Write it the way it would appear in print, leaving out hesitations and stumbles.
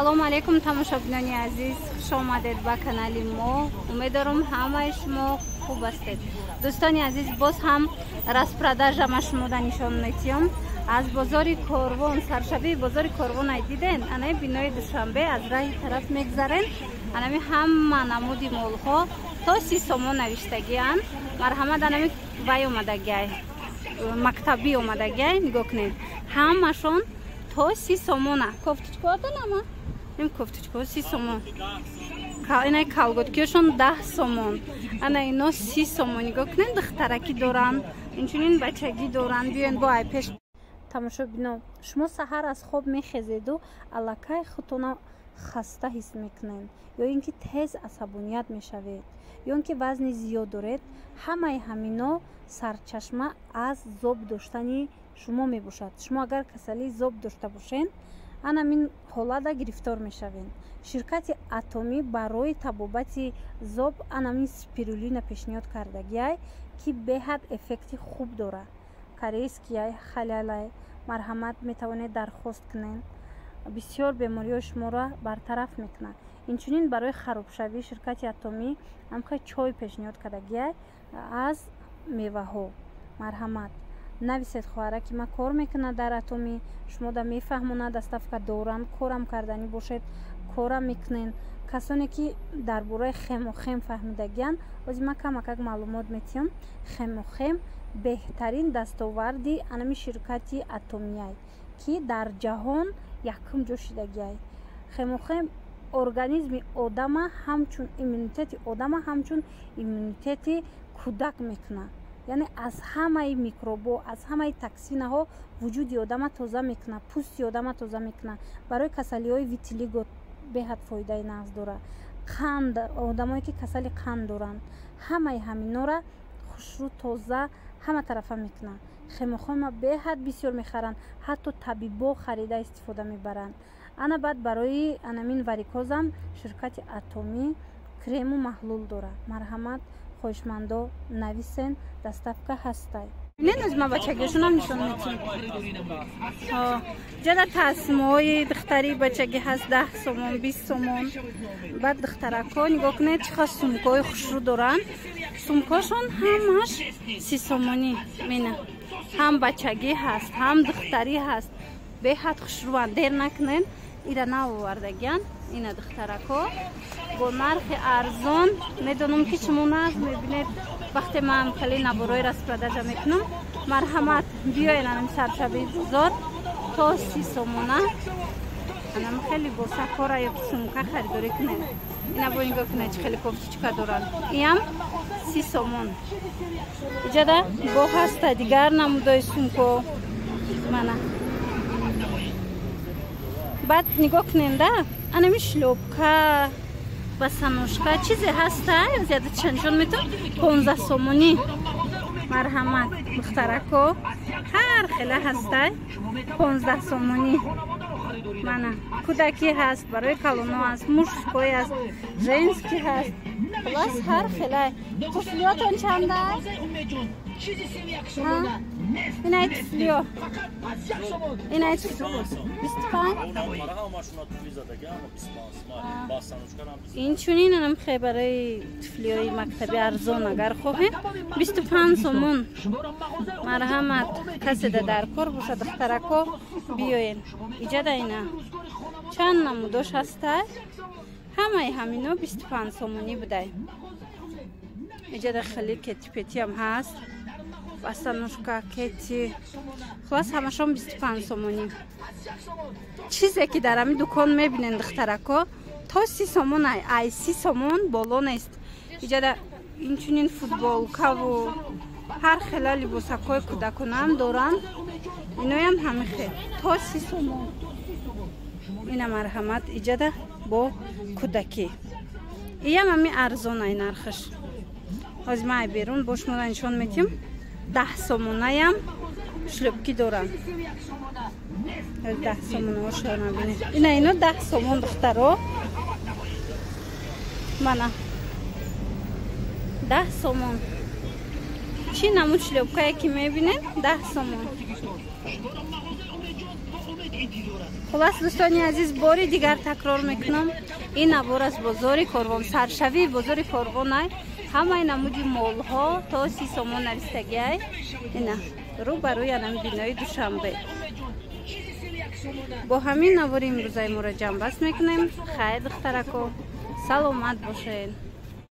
салому алейкум тамошобинони азиз, хуш омадед ба канали мо. Умеддорам ҳамаи шумо хуб ҳастед. дӯстони азиз, боз ҳам распродажама шумода нишон метиҳам. аз бозори корвон, саршабии бозори корвон ай диден, анаи бинои душанбе аз раҳи тараф мегзарен. анами ҳама намуди молҳо то 30 сомон навиштагианд. марҳамат, анами вай омадагиай, мактаби омадагиай, нигоҳ кунед. ҳамашон то 30 сомона. Кофтучкоатанама? Ин кофтучко 30 сомон. Инай калготкиёшон 10 сомон. Ана ино 30 сомон. Нигоҳ кунед, духтараки доранд, инчунин бачагӣ доранд. Биёен бо ай пеш тамошо бино. шумо саҳар аз хоб мехезеду аллакай худтона хаста ҳис мекунед, ё ин ки тез асабоният мешавед, ё ин ки вазни зиёд доред. ҳамаи ҳамино сарчашма аз зоб доштани шумо мебошад. шумо агар касалии зоб дошта бошед, анамин ҳолата гирифтор мешавед. ширкати атомӣ барои табобати зоб анамин спирулина пешниҳод кардагиай, ки беҳад эффекти хуб дорад. корейскияй, халялай, марҳамат метавонед дархост кунед. бисёр бемориҳои шуморо бартараф мекунад. инчунин барои харобшавии ширкати атомӣ ҳамқа чой пешниҳод кардагиай аз меваҳо. марҳамат, нависед хоҳара ки ман кор мекунам дар атомӣ, шумо да мефаҳмонад доставка доранд, корам карданӣ бошед, корам мекунед. касоне ки дар бораи хемохем фаҳмидагиянд, ози ман камакак маълумот метиҳам. хемохем беҳтарин дастоварди анами ширкати атомияй, ки дар ҷаҳон якум ҷо шидагиай. хемохем организми одама ҳамчун иммунитети одама ҳамчун иммунитети кӯдак мекунад. яъне аз ҳамаи микробо, аз ҳамаи токсинаҳо вуҷуди одама тоза мекунад, пӯсти одама тоза мекунад. барои касалиҳои витилиго беҳад фоидаи нағз дорад. қанд, одамое ки касали қанд доранд, ҳамаи ҳаминора хушрӯ тоза ҳама тарафа мекунад. хемохема беҳад бисёр мехаранд, ҳатто табибо харида истифода мебаранд. ана баъд барои анамин варикозам ширкати атомӣ крему маҳлул дорад. марҳамат, хоҳишмандо нависен, доставка ҳастай. леноз ма бачагишонам нишон метиҳам. ҷада тасмои духтари бачагӣ ҳаст 10 сомон, 20 сомон. баъд духтарако нигоҳ кунед чиха сумкаҳои хушрӯ доранд. сумкашон ҳамаш 30 сомонӣ мена. ҳам бачагӣ ҳаст, ҳам духтарӣ ҳаст. беҳад хушрӯанд. дер накунед, ира наовардагиянд. ина духтарако бо нархи арзон. медонам ки шумо наз мебинед вақте ман хеле наборои распродажа мекунам. марҳамат, биёед анам саршабии бозор то 30 сомона. анам хеле босакора ё сумка харидорӣ кунед. ина бо нигоҳ кунед чӣ хеле кофтучка доранд. иам 30 сомон. иҷада бо ҳаста дигар намудои сумко мана. баъд нигоҳ куненда анами шлёпка басаношка чизе ҳаста, зиёда чанчон метавон 15 сомонӣ. марҳамат, духтарако ҳар хела ҳастай 15 сомонӣ. мана кӯдакӣ ҳаст, барои калоно ҳаст, мужское ҳаст, женский ҳаст. хулос ҳар хелай. туфлиётон чанд аст? инай туфлиё. инай 25. инчунин анам хе барои туфлиёи мактаби арзон агар хоҳем 25 сомон. марҳамат, каседа дар кор боша духтарако биёен. иҷада ина чанд намудош ҳастай? ҳамаи ҳамино 25 сомонӣ будай. иҷада хеле кетипетиам ҳаст. басанушка, кети, хулос ҳамашон 25 сомонӣ. чизе ки дар ҳамин дукон мебинен духтарако то 30 сомон, ай 30 сомон боло нест. иҷада инчунин футболкаву ҳар хела либосакҳои кӯдаконам доранд. иноям ҳамихе то 30 сомон. ина марҳамат, иҷада бо кӯдакӣ. иям ҳами арзонай нархаш. ҳозир ман берун бо шумода нишон метиҳам. 10 сомонаям шлёпки доранд. 10 сомонаошро набинед. ина ино 10 сомон духтаро. мана 10 сомон. чӣ намуд шлёпкае ки мебинед 10 сомон. خلاص دوستانی عزیز باری دیگر تکرار میکنم این نوار از بازار کاروان سرشوی بازار کاروان ای همه نمودی مال ها تا 30 سوم نرسیدگی ای اینا رو بروی انم بینای دوشنبه با همین نوار امروزه ما را جنب بست میکنیم خیر دخترکو سلامت باشین